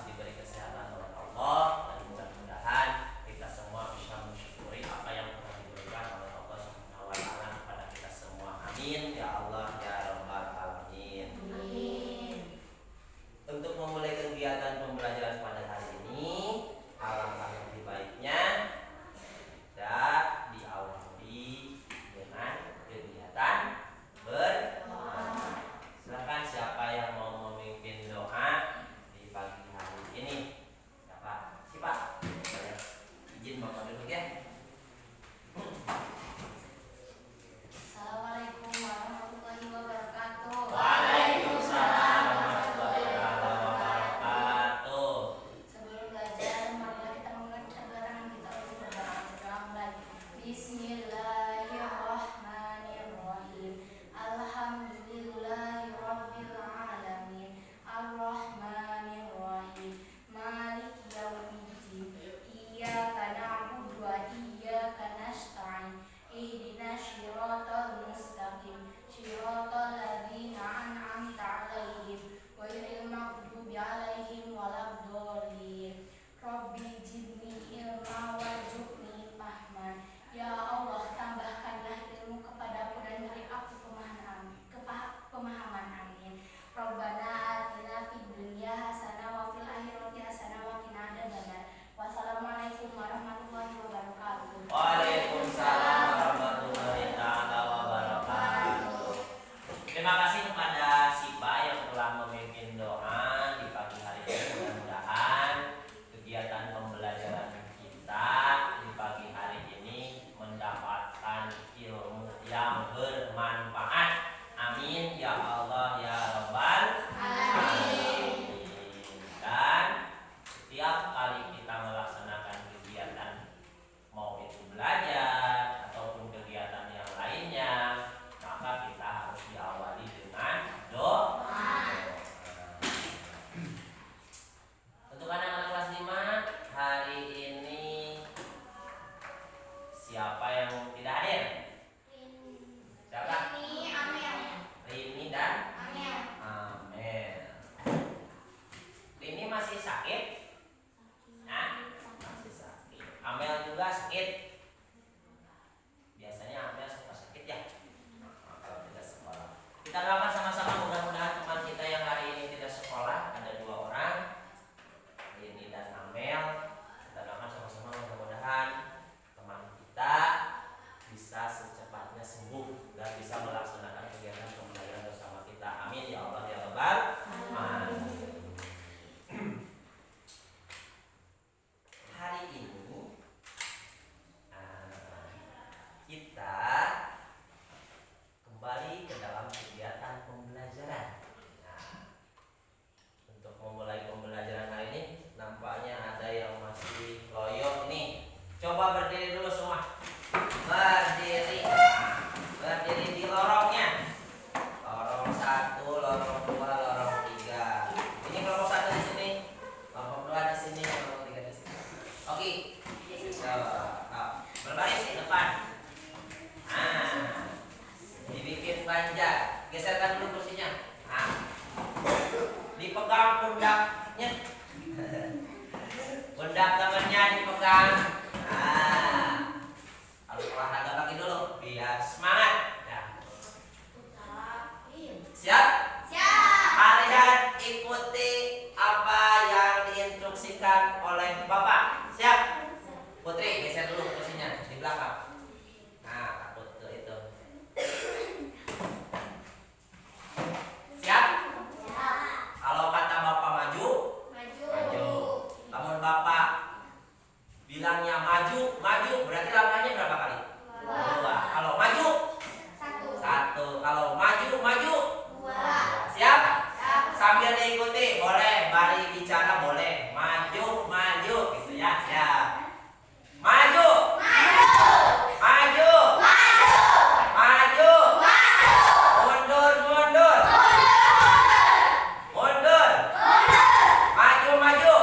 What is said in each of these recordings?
diberi kesehatan oleh Allah, dan mudah-mudahan kita semua bisa mensyukuri apa yang telah diberikan oleh Allah Subhanahu wa taala kepada kita semua. Amin ya Allah ya rabbal alamin. Amin. Untuk memulai kegiatan pembelajaran pada hari ini, alangkah lebih baiknya kita diawali dengan kegiatan berdoa. Silakan siapa yang mau memimpin doa di pagi hari ini? Siapa? Si Pak. Izin Bapak dulu ya. Assalamualaikum warahmatullahi wabarakatuh. Waalaikumsalam warahmatullahi wabarakatuh. Sebelum belajar, marilah kita mengucapkan doa kita untuk berdoa mulai. Bismillahirrahmanirrahim. Alhamdulillahirabbil alamin. Arrahmanirrahim. Maliki yaumiddin. Iyyaka na'budu wa iyyaka nasta'in. Ihdinas shiratal mustaqim. Shiratal ladzina an'amta 'alaihim ghairil maghdubi 'alaihim waladdallin. Rabbi zidni ilma warzuqni fahman. Ya Allah, tambahkanlah ilmu kepadaku dan beri aku pemahaman. Amin. Rabbana atina fid dunya hasanah wa fil akhirati hasanah wa qina adzabannar. Wassalamualaikum warahmatullahi wabarakatuh. Waalaikumsalam warahmatullahi taala wabarakatuh. Terima kasih kepada si Pak yang telah memimpin doa di pagi hari ini. Mudah-mudahan kegiatan pembelajaran kita di pagi hari ini mendapatkan ilmu yang bermanfaat. Amin ya Allah ya rabbal alamin. Dan setiap kali kita melaksanakan kegiatan, mau itu belajar ataupun kegiatan yang lainnya, maka kita harus diawali dengan doa. Untuk anak-anak kelas 5 hari ini, siapa yang tidak hadir? Siapa? Rini dan Amel. Rini masih sakit? Nah, masih sakit. Amel juga sakit. Biasanya Amel suka sakit ya, kalau tidak sekolah. Kita doakan sama-sama, mudah-mudahan teman kita yang hari ini tidak sekolah, ada 2 orang, Rini dan Amel. Kita doakan sama-sama, mudah-mudahan teman kita bisa secepatnya sembuh dan bisa melaksanakan kegiatan pembelajaran bersama kita. Amin ya Allah ya rabbal alamin. Hari ini kita kembali ke dalam kegiatan pembelajaran. Nah, untuk memulai pembelajaran hari ini, nampaknya ada yang masih loyo nih. Coba berdiri dulu semua. Berdiri. Berdiri di lorongnya. Lorong 1, lorong 2, lorong 3. Ini kelompok 1 di sini, kelompok 2 di sini, kelompok 3 di sini. Oke. Berbaris di depan. Nah, dibikin panjang. Geserkan dulu kursinya. Nah, dipegang pundaknya. Pundak temannya dipegang. Nah, harus olahraga pagi dulu biar semangat ya. Siap? Siap. Kalian ikuti apa yang diinstruksikan oleh Bapak. Siap? Putri, geser dulu kursinya di belakang. Nah, takut tuh itu. Siap? Kalau kata Bapak maju, maju. Namun Bapak bilangnya maju, maju, berarti langkahnya berapa kali? 2. Kalau maju, 1. Kalau maju, maju, 2. Siap? Sambil diikuti, boleh. Bari bicara boleh. Maju, maju, gitu ya. Siap. Maju, maju, maju, mundur, mundur, mundur, maju, maju,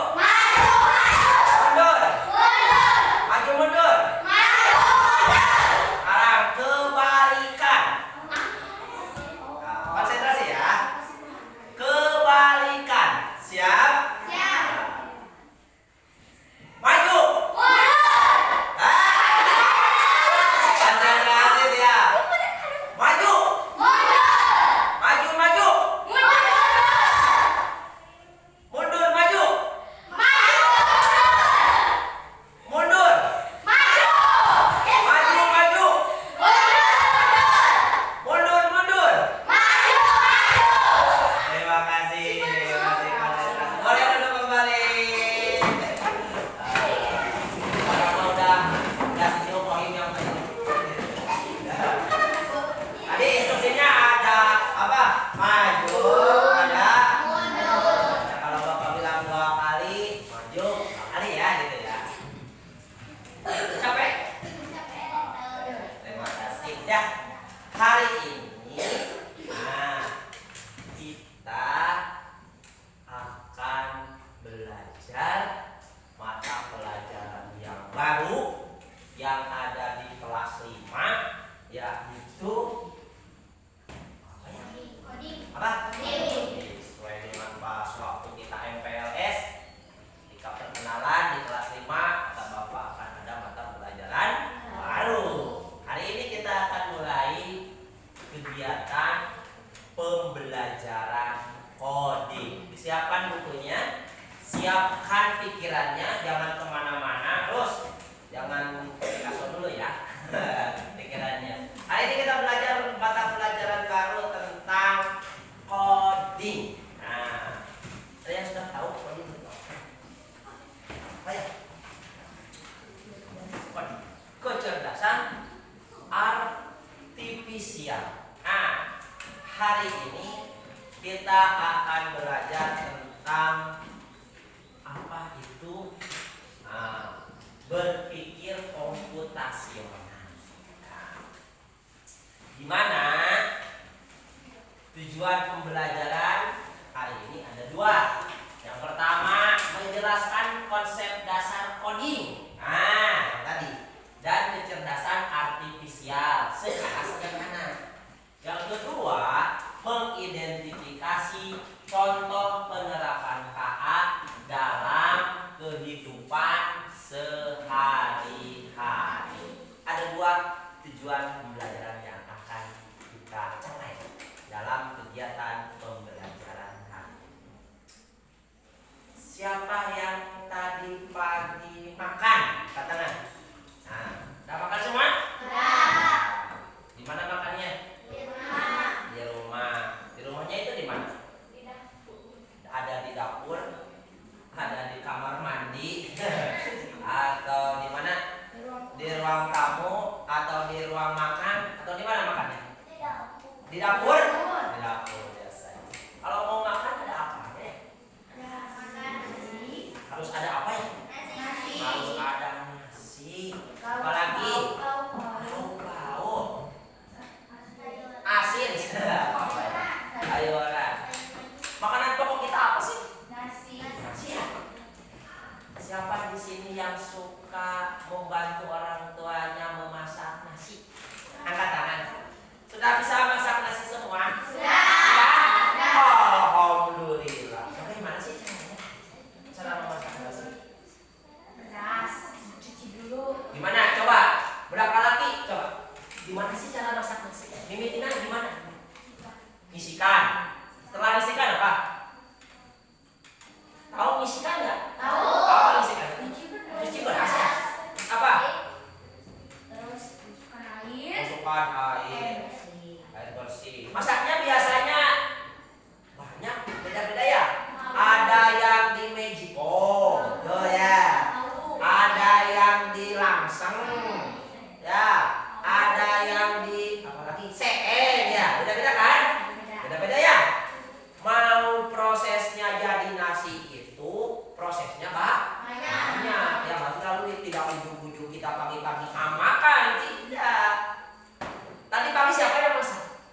siapkan pikirannya, jangan kemana-mana, terus jangan kasih dulu ya pikirannya. Hari ini kita belajar mata pelajaran baru tentang coding. Nah, ada yang sudah tahu coding itu apa ya? Coding, kecerdasan artifisial. Nah, hari ini kita akan belajar tentang apa itu berpikir komputasional. Nah, di mana tujuan pembelajaran hari ini ada dua. Yang pertama menjelaskan konsep dasar coding. Nah, yang tadi, dan kecerdasan artifisial secara sederhana. Yang kedua, mengidentifikasi contoh penerapan KA dalam kehidupan sehari-hari. Ada dua tujuan pembelajaran yang akan kita capai dalam kegiatan pembelajaran hari ini. Siapa yang tadi pagi makan? Angkat tangan. Nah, udah makan semua? Sudah. Di mana makannya? Di rumah. Di rumah. Di rumahnya itu di mana? Ada di dapur, ada di kamar mandi, atau di mana? Di ruang tamu, atau di ruang makan, atau di mana makannya? Di dapur? Di dapur biasanya. Kalau mau makan ada apa ya? Harus ada apa ya? Harus ada nasi. Apalagi lauk, asin, sayuran. Makanan pokok kita apa sih? Nasi ya. Siapa di sini yang suka membantu orang tuanya memasak nasi? Angkat tangan. Sudah bisa masak nasi semua? Sudah. Alhamdulillah. Bagaimana sih caranya? Cara memasak nasi? Beras, cuci dulu. Gimana? Coba. Berapa lagi? Coba. Gimana sih cara masak nasi? Mimitina gimana? Isikan. Setelah isikan apa? Tahu isikan nggak? Tahu. Apa isikan? Cuci beras ya? Apa? Terus masukkan air. Masukkan air. Bersih. Air bersih. Masaknya biasanya banyak, beda-beda ya. Ada yang di Magicom, tuh ya. Ada yang di langseng, ya. Ada yang di apa lagi? CN ya. Beda-beda kan? Beda-beda ya. Mau prosesnya jadi nasi itu prosesnya banyak. Ya masih lalu tidak ujung-ujung kita pagi-pagi makan, tidak. Tadi pagi siapa yang masak?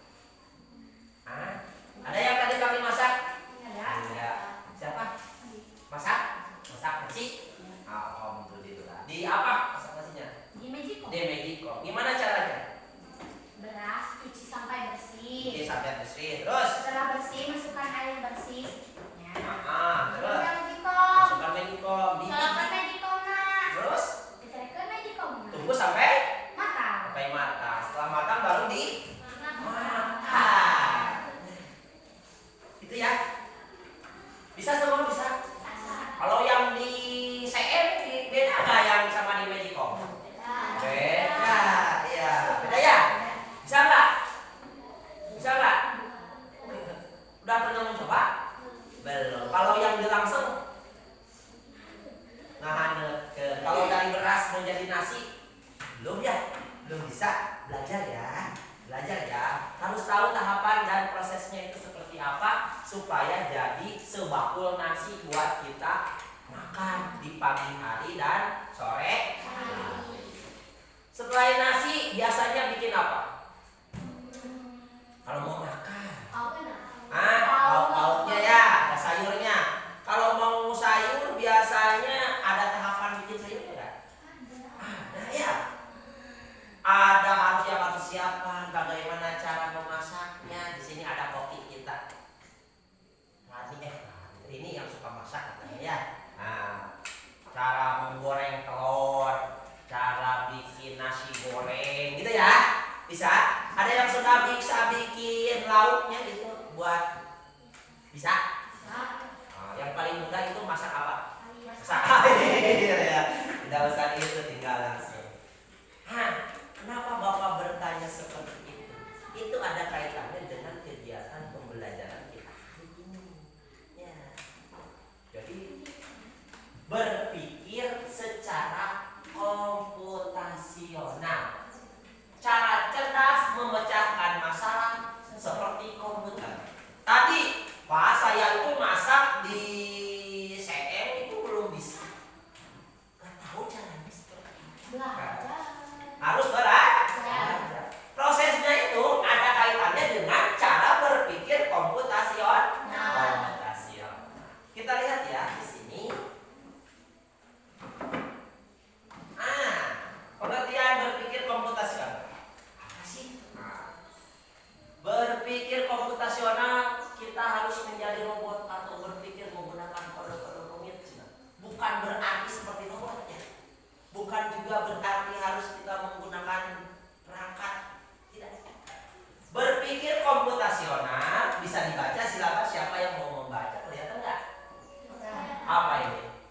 Ada yang tadi pagi masak? Ada. Siapa? Masak? Masak nasi? Alhamdulillah. Di apa masak nasinya? Di Magicom. Di Magicom. Gimana caranya? Beras cuci sampai bersih. Di sampai bersih. Terus? Setelah bersih masukkan air bersih secukupnya. Terus? Magicom. Masukkan Magicom. Colokkan Magicom nak. Terus? Dicarikan Magicom nak. Tunggu sampai Matang. matang. Setelah matang baru di makan. Itu ya. Bisa semua bisa. Kalau yang di CM beda nggak yang sama di Magicom? Beda. Iya. Beda ya. Bisa nggak? Bisa nggak? Udah pernah mencoba? Belum. Kalau yang di langsung, kalau dari beras menjadi nasi, belum ya? Belum bisa. Belajar ya. Harus tahu tahapan dan prosesnya itu seperti apa supaya jadi sebakul nasi buat kita makan di pagi hari dan sore hari. Setelah nasi biasanya bikin apa? Kalau mau makan, lauk-lauknya ya, ada sayurnya. Kalau mau sayur biasanya ada tahapan bikin sayurnya nggak? Ada ya. Ada harus persiapan bagaimana cara memasaknya. Di sini ada koki kita. Ini yang suka masak katanya ya. Nah, cara menggoreng telur, cara bikin nasi goreng gitu ya. Bisa? Ada yang sudah bisa bikin lauknya gitu buat bisa? Yang paling mudah itu masak apa?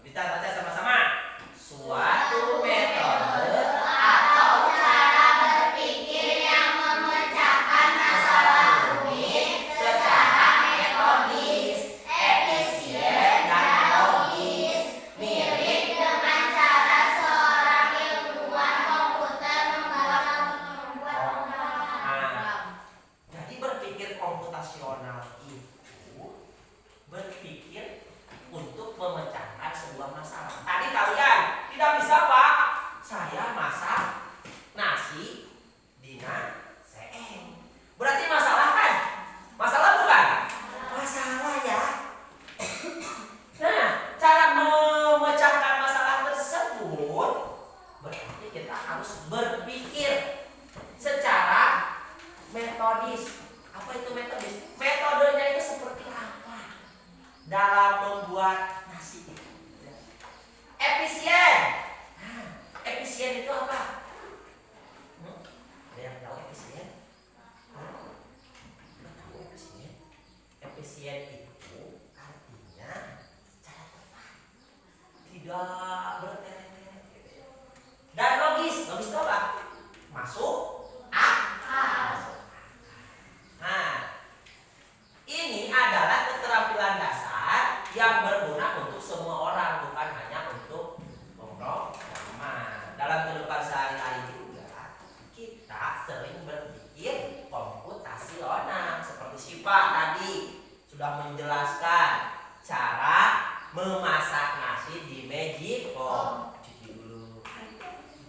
Kita baca sama-sama. Suatu metode atau cara berpikir yang memecahkan masalah rumit secara metodis, efisien, dan logis, mirip dengan cara seorang ilmuwan komputer membuat program. Jadi berpikir komputasional itu berpikir untuk memecahkan sebuah masalah. Tadi kalian tidak bisa, Pak, saya masak nasi dina seeng. Berarti masalah kan? Masalah bukan? Masalah ya. Nah, cara memecahkan masalah tersebut berarti kita harus berpikir secara metodis. Apa itu metodis? Metodenya itu seperti apa dalam membuat nasi? Efisien. Nah, efisien itu apa? Ada yang tahu efisien? Nggak tahu efisien? Efisien itu artinya cara tepat, tidak bertele-tele gitu ya. Dan logis. Logis itu apa? Masuk akal. Nah, ini adalah keterampilan dasar yang berguna untuk semua orang, bukan hanya untuk pemrograman. Dalam kehidupan sehari-hari juga kita sering berpikir komputasional, seperti Sipa tadi sudah menjelaskan cara memasak nasi di Magicom. Cuci dulu.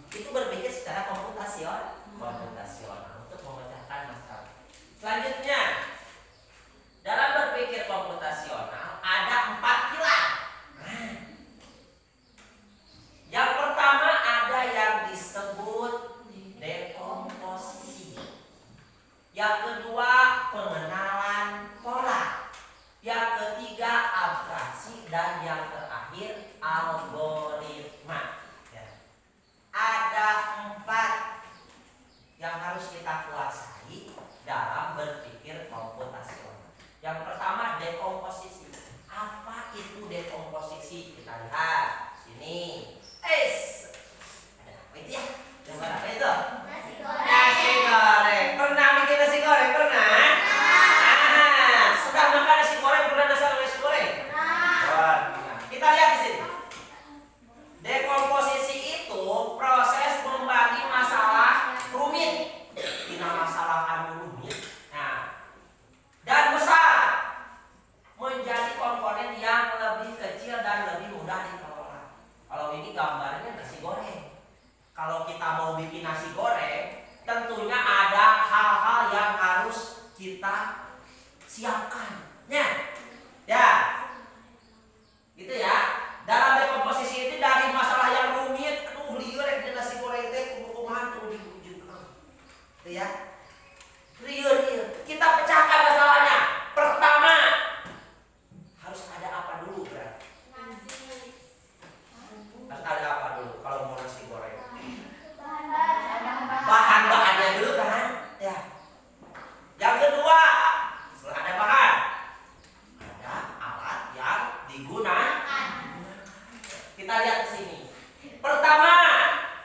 Itu berpikir secara komputasional untuk memecahkan masalah. Selanjutnya, dalam berpikir komputasional ada 4 pilar. Yang pertama ada yang disebut dekomposisi. Yang kedua pengenalan pola. Yang ketiga abstraksi, dan yang terakhir algoritma. Ya. Ada 4 yang harus kita kuasai dalam berpikir komputasional. Yang pertama dekomposisi. Apa itu dekomposisi? Kita lihat sini. Ada apa itu ya? Coba apa itu? Nasi goreng. Nasi goreng. Pernah bikin nasi goreng? Pernah? Sudah makan nasi goreng? Pernah masak nasi goreng? Pernah. Kita lihat di sini. Dekomposisi itu proses membagi masalah rumit. Ini masalah rumit. Nah, dan besar menjadi komponen yang lebih kecil dan lebih mudah dikelola. Kalau ini gambarnya nasi goreng. Kalau kita mau bikin nasi goreng, tentunya ada hal-hal yang harus kita siapkan. Ya, gitu ya. Dalam dekomposisi itu dari masalah yang rumit, liur nasi goreng teh kumaha tuh diwujudkeun. Gitu ya. Liur. Kita pecahkan masalahnya. Pertama, harus ada apa dulu, berarti? Harus ada apa dulu kalau mau nasi goreng? Bahan-bahannya dulu kan? Ya. Yang kedua, setelah ada bahan, ada alat yang digunakan. Kita lihat di sini. Pertama,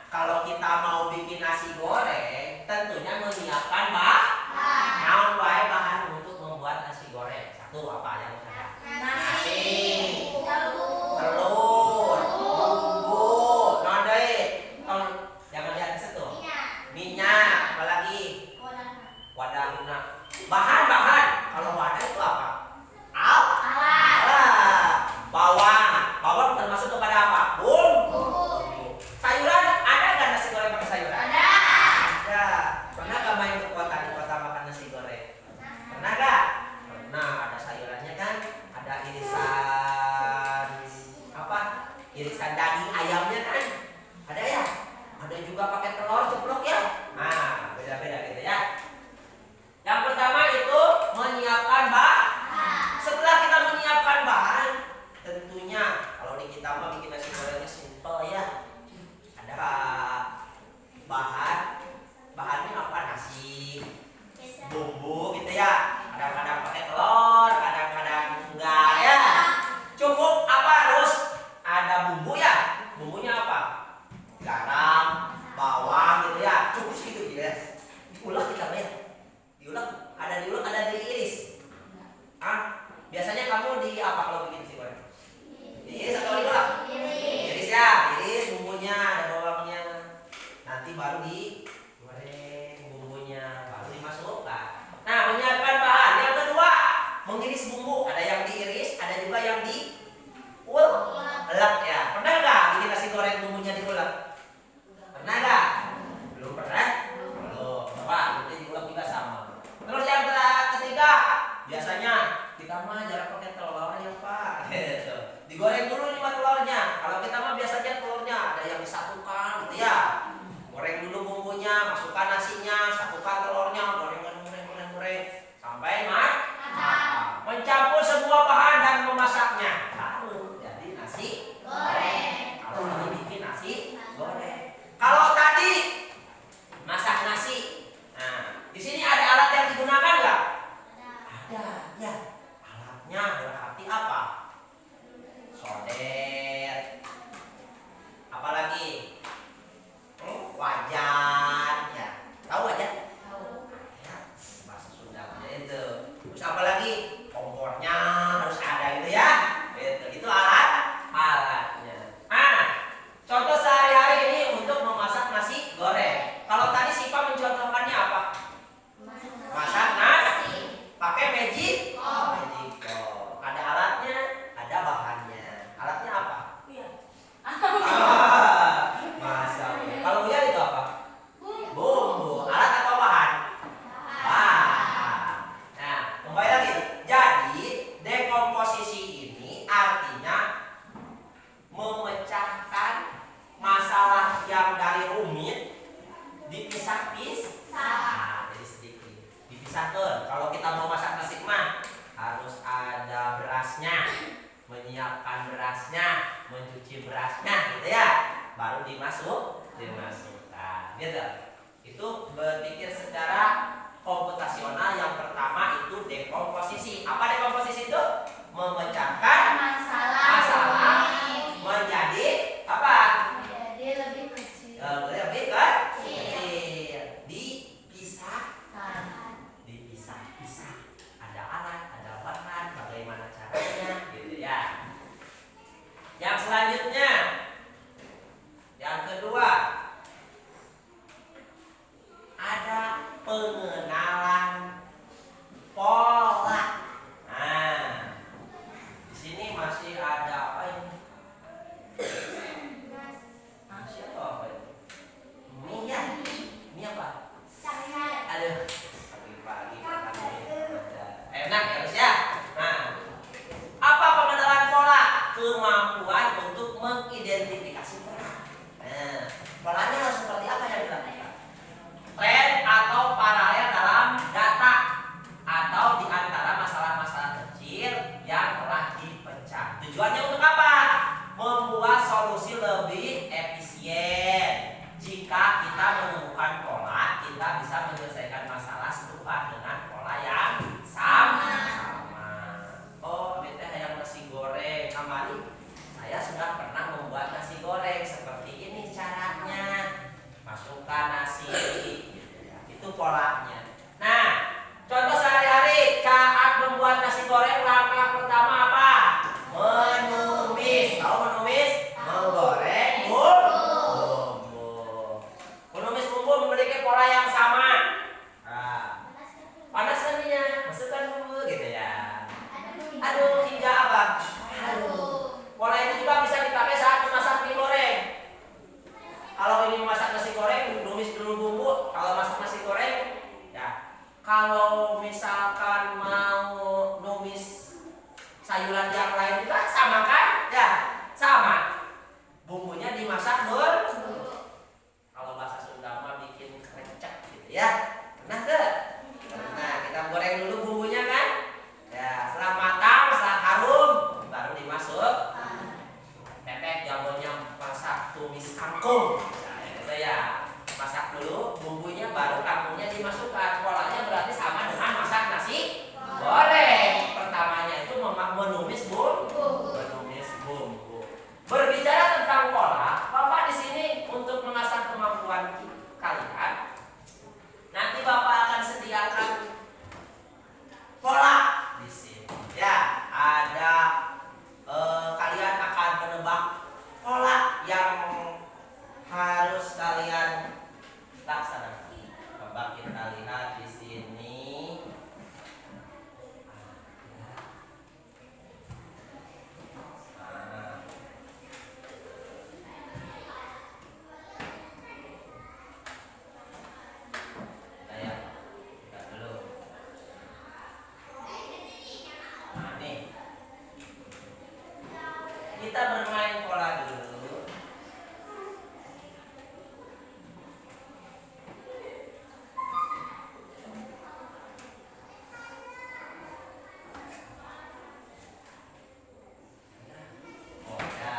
kalau kita mau bikin nasi goreng, tentunya menyiapkan bahan bahan untuk membuat nasi goreng. Satu, apa yang ada? Nasi, telur, bumbu, nodai. Jangan lihat di situ. Minyak, apalagi? Wadah lunak. Bahan-bahan. Kalau wadah itu apa? Alat. Bawang termasuk kepada apa? Bumbu. Sayuran ada nggak nasi goreng pakai sayuran? Ada. Pernah nggak main ke kota, di kota makan nasi goreng? Pernah nggak? Pernah. Ada sayurannya kan? Ada irisan apa? Irisan daging ayamnya kan? Ada ya? Ada juga pakai telur ceplok ya? Nah, beda-beda gitu ya. Yang pertama itu menyiapkan bahan. Setelah kita menyiapkan bahan, tentunya kalau di kita mah bikin nasi gorengnya simple ya. Ada bahannya apa? Nasi, bumbu gitu ya. Kadang-kadang pakai telur, kadang-kadang enggak ya. Cukup apa? Harus ada berasnya gitu ya, baru dimasukkan gitu. Itu berpikir secara komputasional. Yang pertama itu dekomposisi. Apa dekomposisi itu? Memecahkan masalah menjadi apa? Menjadi lebih kecil. Lebih kecil. Dipisah. Ada alat, ada bahan, bagaimana caranya gitu ya. Yang selanjutnya, yang kedua, ada pengenalan pola. Nah, di sini masih ada apa ini? Masih ada apa ini? Mie ya? Mie apa? Aduh, pagi-pagi makan mie. Enak ya Mas ya? Nah, apa pengenalan pola? Kemampuan untuk mengidentifikasi pola. Nah, polanya harus seperti apa yang dilakukan? Tren atau paralel dalam data, atau di antara masalah-masalah kecil yang telah dipecah. Tujuannya untuk apa? Membuat solusi lebih efisien. Jika kita menemukan pola, kita bisa menyelesaikan masalah serupa dengan pola yang sama. Oh, beta yang nasi goreng. Kemarin saya sudah pernah membuat nasi goreng seperti ini caranya. Masukkan nasi, itu polanya. Nah, contoh sehari-hari saat membuat nasi goreng, langkah pertama apa? Menumis. Tahu menumis? Menggoreng bumbu. Menumis bumbu memiliki pola yang sama. Nah, panaskan minyak, masukkan bumbu gitu ya. Aduk hingga apa? Pola ini juga bisa dipakai saat memasak mie goreng. Kalau ini memasak nasi goreng, tumis dulu bumbu. Kalau masak nasi goreng, ya. Kalau misalkan mau numis sayuran yang lain juga sama kan? Ya, sama. Bumbunya dimasak dulu. Kalau bahasa Sunda mah bikin krecek gitu ya. Nah, kita goreng dulu bumbunya kan? Ya, setelah matang, setelah harum, baru dimasuk. Pepek jagonya masak tumis kangkung. Nah, itu ya. Masak dulu bumbunya, baru kangkungnya dimasukkan. Polanya berarti sama dengan masak nasi goreng. Pertamanya itu menumis bumbu. Berbicara tentang pola, Bapak di sini untuk mengasah kemampuan kalian. Nanti Bapak akan sediakan pola di sini. Ya, ada kalian akan menebak pola yang harus kalian laksanakan. Coba kita lihat di sini. Kita bermain pola dulu. Oh ya.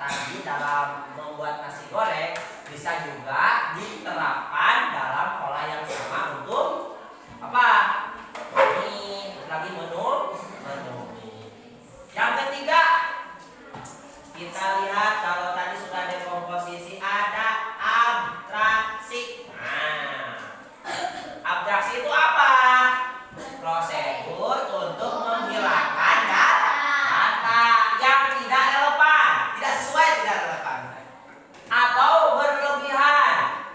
tadi dalam membuat nasi goreng bisa juga diterapkan dalam pola yang sama untuk apa? Ini lagi menu. Yang ketiga, kita lihat kalau tadi sudah dekomposisi ada abstraksi. Nah, abstraksi itu apa? Prosedur untuk menghilangkan data yang tidak relevan, tidak sesuai, tidak relevan, atau berlebihan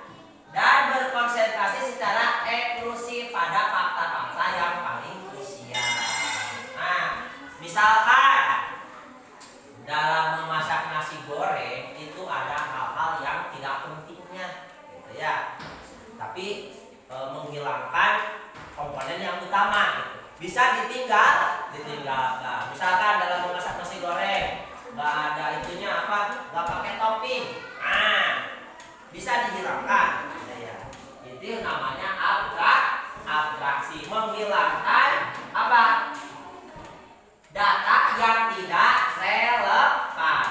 dan berkonsentrasi secara eksklusif pada fakta-fakta yang paling krusial. Nah, misalkan dalam memasak nasi goreng itu ada hal-hal yang tidak pentingnya, gitu ya. Tapi menghilangkan komponen yang utama, gitu. Bisa ditinggalkan. Nah, misalkan dalam memasak nasi goreng nggak ada itunya apa, nggak pakai topping, nah bisa dihilangkan, gitu ya. Itu namanya abstraksi, menghilangkan apa? Data yang tidak relevan.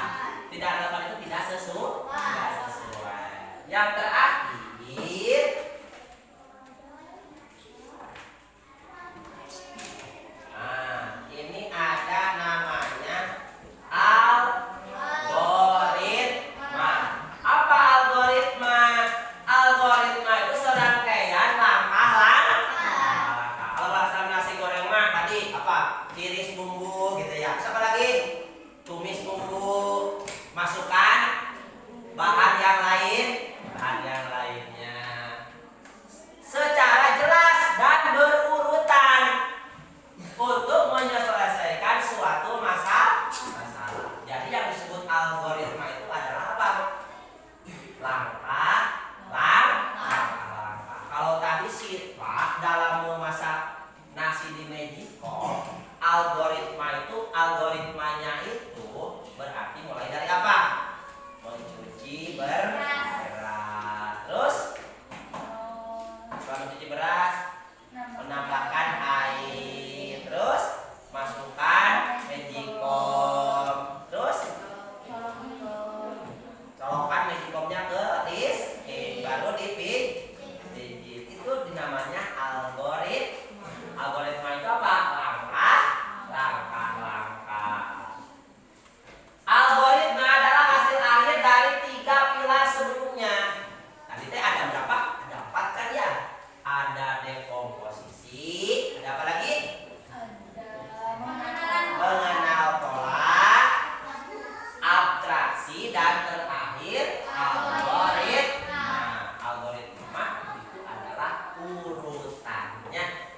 Tidak relevan itu tidak sesuai. Yang terakhir, nah, ini ada namanya algoritma. Apa algoritma? Algoritma itu serangkaian langkah-langkah. Kalau bahasa nasi goreng mah tadi apa? Iris bumbu, gitu ya. Siapa lagi? Tumis bumbu, masukkan bahan yang lainnya secara jelas dan berurutan untuk menyelesaikan suatu masalah. Jadi yang disebut algoritma itu adalah apa? Langkah. Kalau tadi Syifa dalam memasak nasi di Magicom, algoritmanya itu berarti mulai dari apa? Mencuci beras. Terus setelah mencuci beras, menambahkan air. Terus masukkan Magicom. Terus colokkan Magicomnya ke listrik, baru dipijit. Itu dinamanya algoritma. Algoritma itu apa? Langkah. Algoritma adalah hasil akhir dari 3 pilar sebelumnya. Tadi ada berapa? Ada 4 kan ya? Ada dekomposisi, ada apa lagi? Mengenal pola, abstraksi, dan terakhir algoritma. Algoritma itu adalah urutannya.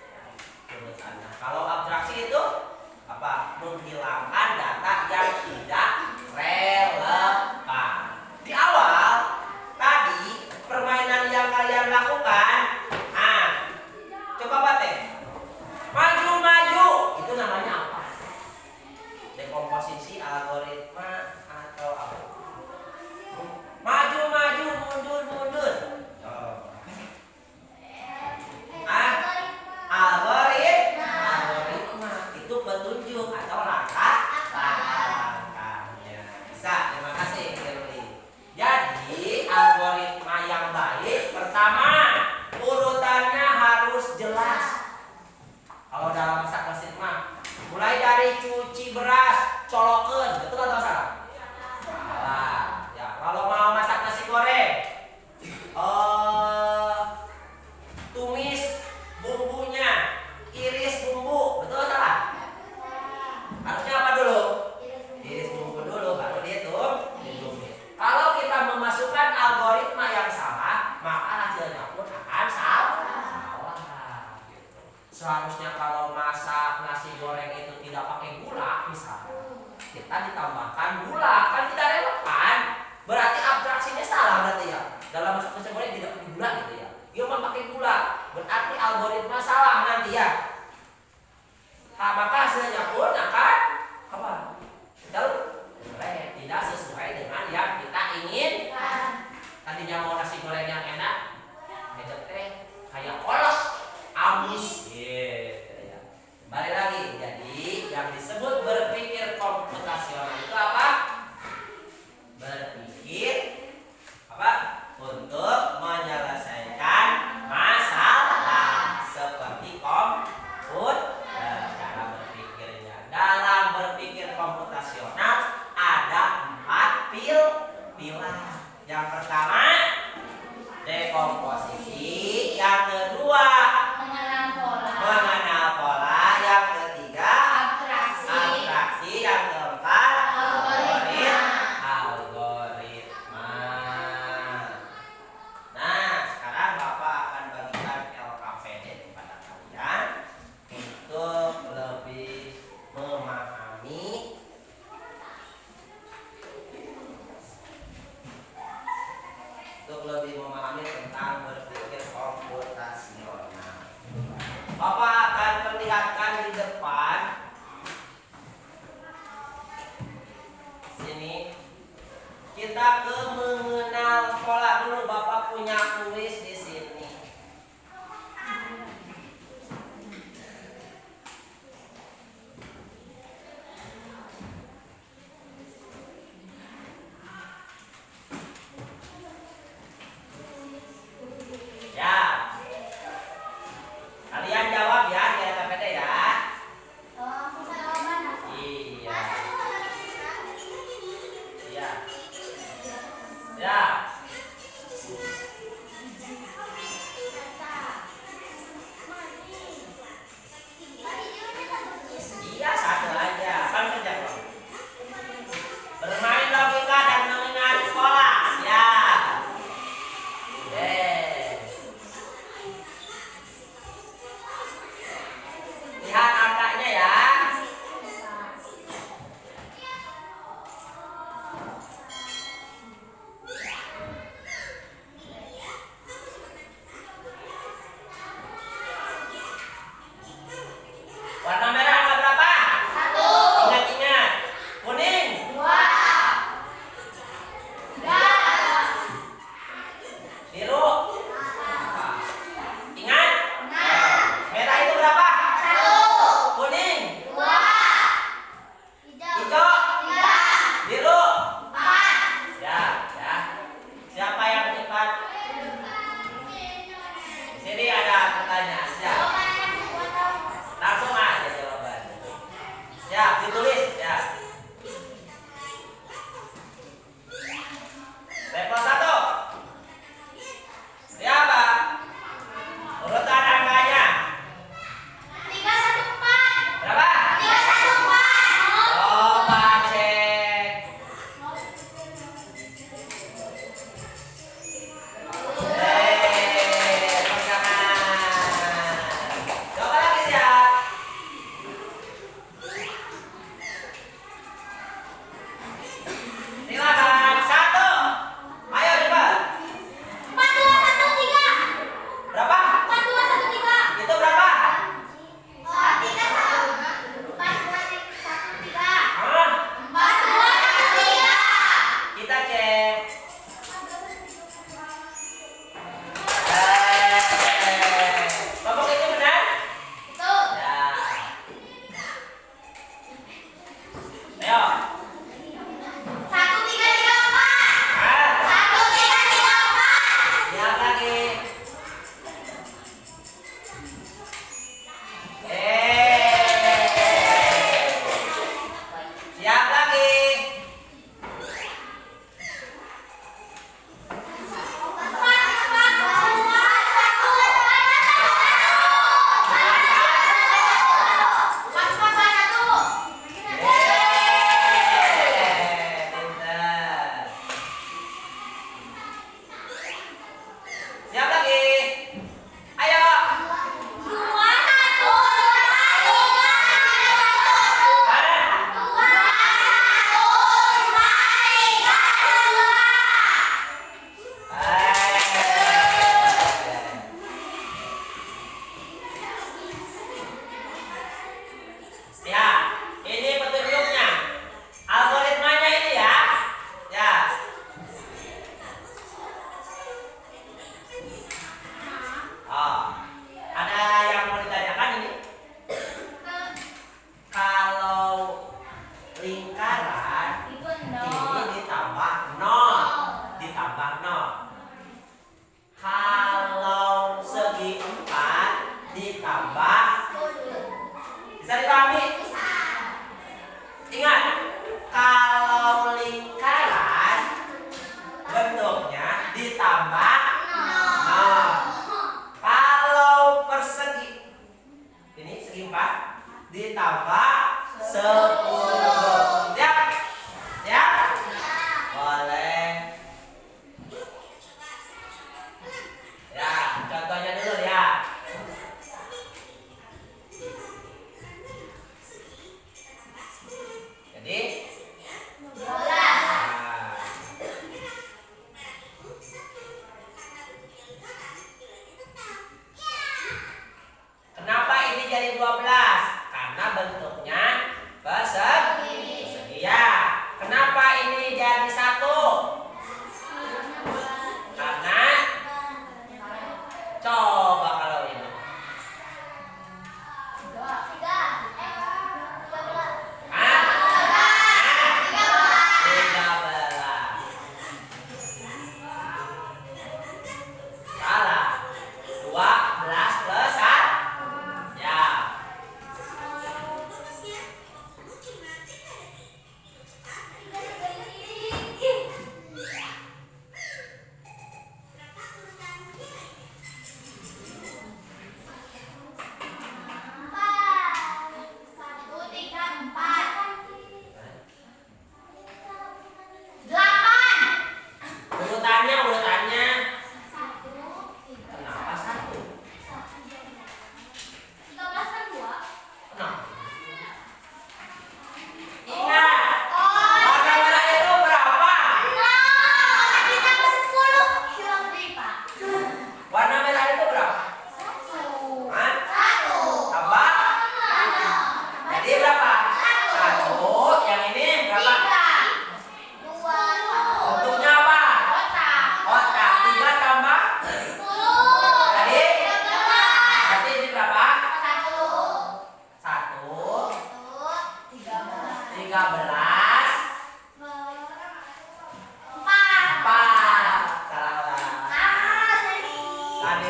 Kalau abstraksi itu apa? Menghilangkan data yang tidak relevan. Di awal tadi permainan yang kalian lakukan, coba bate, maju, itu namanya apa? Dekomposisi, algoritma, atau apa? Maju, mundur. Algoritma itu petunjuk atau langkah-langkahnya. Bisa, terima kasih Kirli. Jadi algoritma yang baik, pertama urutannya harus jelas. Kalau dalam masak nasi mah mulai dari cuci beras, colokeun, betul atau salah? Salah. Ya, kalau mau masak nasi goreng, tumis bumbunya, iris bumbu, betul atau salah? Harusnya apa dulu? Iris bumbu dulu, baru ditumis. Kalau kita memasukkan algoritma yang salah, maka hasilnya pun akan salah. Gitu. Seharusnya kalau masak nasi goreng itu tidak pakai gula, misalnya kita ditambah pilah. Yang pertama dekomposisi, yang kedua mengenal pola, yang ketiga abstraksi, yang keempat algoritma. Nah, sekarang Bapak akan bagikan LKPD kepada kalian untuk lebih memahami tentang berpikir komputasional. Bapak akan perlihatkan di depan sini. Kita ke mengenal pola dulu. Bapak punya kuis di sini. Ya, kalian jawab ya di LKPD ya. Iya. Iya. Ya. Iya, satu aja. Kan kerja kok. Bermain logika dan mengenal pola. Ya. Lihat angkanya ya.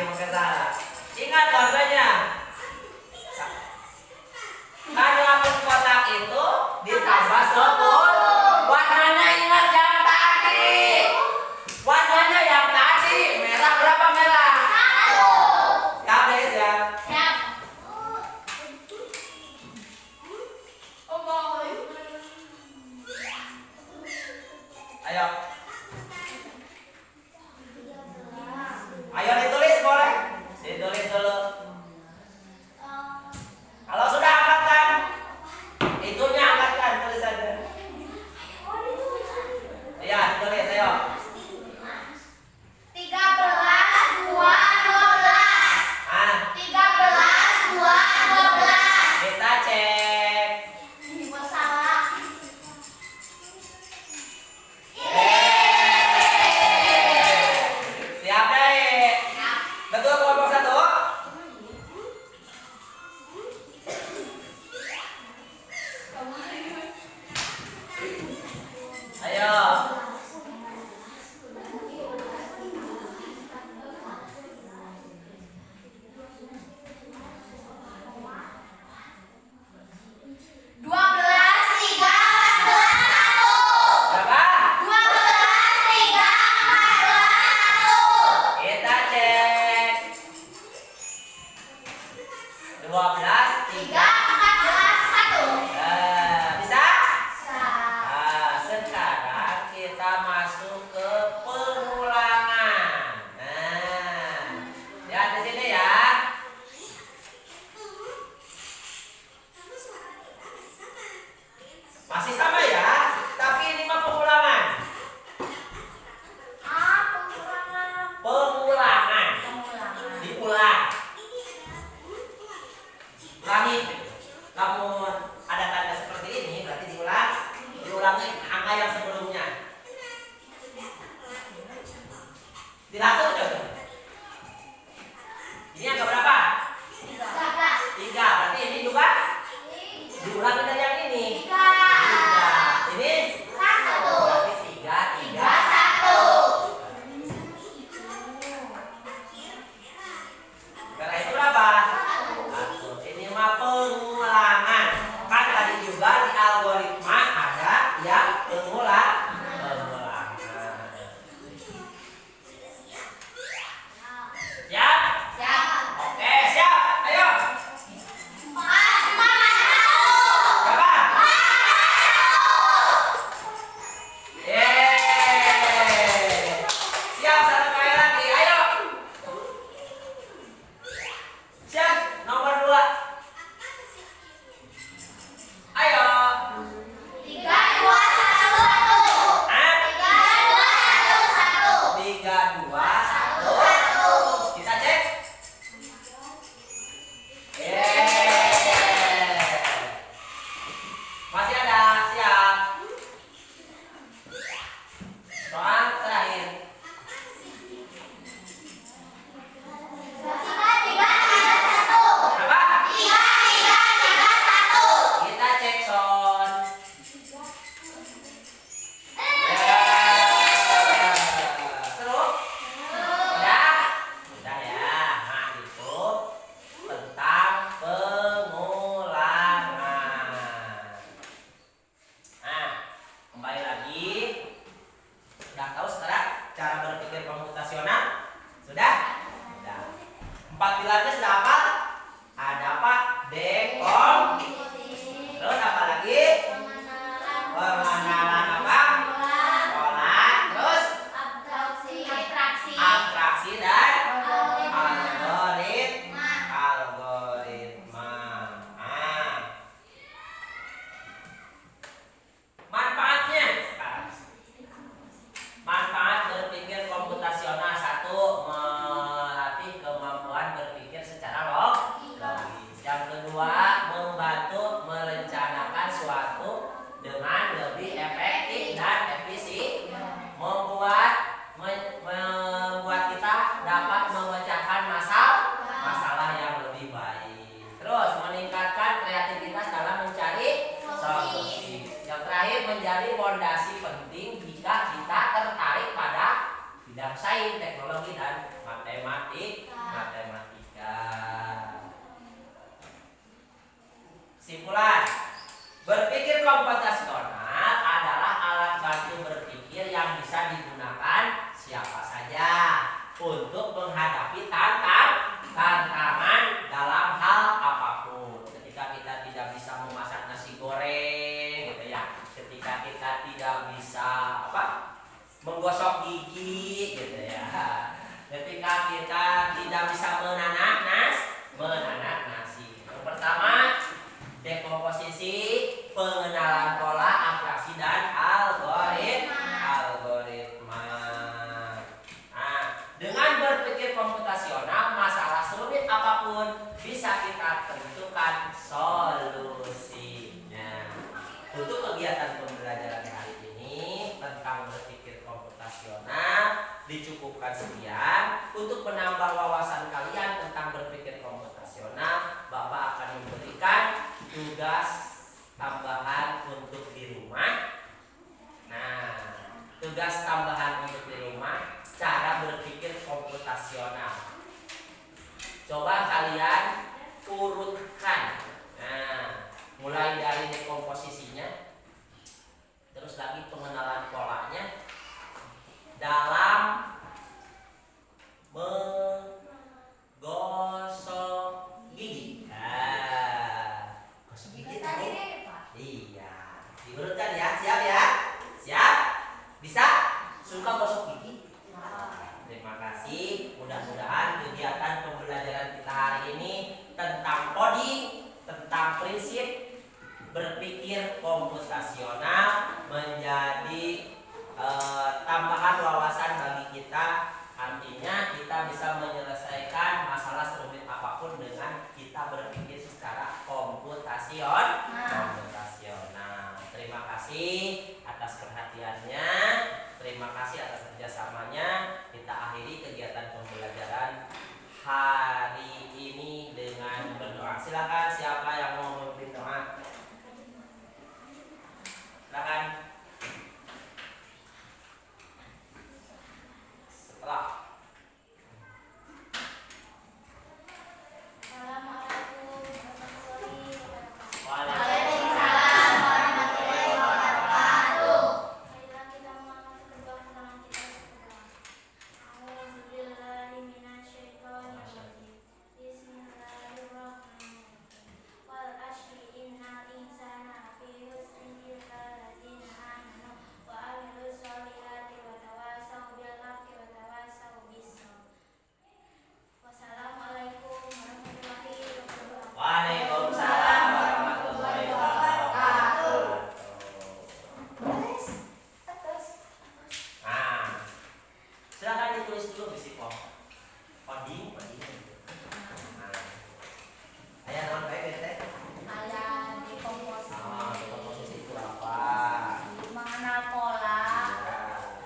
lagi pakai salah. Ingat warnanya. Kalau kotak itu ditambah 10. Warnanya ingat yang tadi. Warnanya yang tadi. Merah berapa merah? 1. Ya, guys ya. Siap. Oh, boy. Ayo. Ayo ditulis boleh? Ditulis dulu. Kalau sudah angkatkan. Itunya angkatkan, tulis saja. Iya, ditulis ayo. 13 2 12. Ah, 13 2 12. kita cek. Salah. Siap deh. Siap. gigi gitu ya. Ketika kita tidak bisa menanak nasi. Yang pertama, dekomposisi, pengenalan pola, atraksi dan algoritma. Nah, dengan berpikir komputasional, masalah serumit apapun bisa kita tentukan solusinya. Untuk kegiatan pembelajaran hari ini tentang berpikir komputasional dicukupkan sekian. Untuk menambah wawasan kalian tentang berpikir komputasional, Bapak akan memberikan tugas tambahan untuk di rumah. Nah, tugas tambahan untuk di rumah, cara berpikir komputasional. Coba kalian urutkan. Nah, mulai dari dekomposisinya, terus lagi pengenalan polanya dalam menggosok gigi. Gosok gigi tahu? Iya, diurutkan ya. Siap ya? Siap? Bisa? Suka gosok gigi? Terima kasih. Mudah-mudahan kegiatan pembelajaran kita hari ini tentang coding, tentang prinsip berpikir komputasional menjadi tambahan wawasan bagi kita. Artinya kita bisa menyelesaikan masalah serumit apapun dengan kita berpikir secara komputasional. Terima kasih atas perhatiannya. Terima kasih atas kerjasamanya. Kita akhiri kegiatan pembelajaran hari ini dengan berdoa. Silakan, siapa yang mau memimpin doa? Silakan. Setelah Assalamualaikum warahmatullahi wabarakatuh. Waalaikumsalam warahmatullahi wabarakatuh. Marilah kita mengangkat kedua tangan kita berdoa. A'udzubillahi minasyaitonirrajim. Bismillahirrahmanirrahim. Wal 'ashri innal insana lafi khusrin illa allazina amanu wa 'amilus sholihati wa tawasaw bil haqqi wa tawasaw bis sabr. Wassalamualaikum warahmatullahi wabarakatuh. Waalaikumsalam warahmatullahi wabarakatuh. Nah, silakan ditulis dulu risiko. Coding. Nah, ayah non baik teh. Ada dekomposisi, Komposisi itu apa? mengenal pola,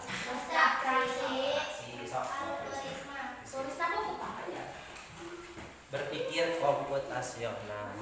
abstraksi, Sok. algoritma. Tulis nama buku. Berpikir komputasional.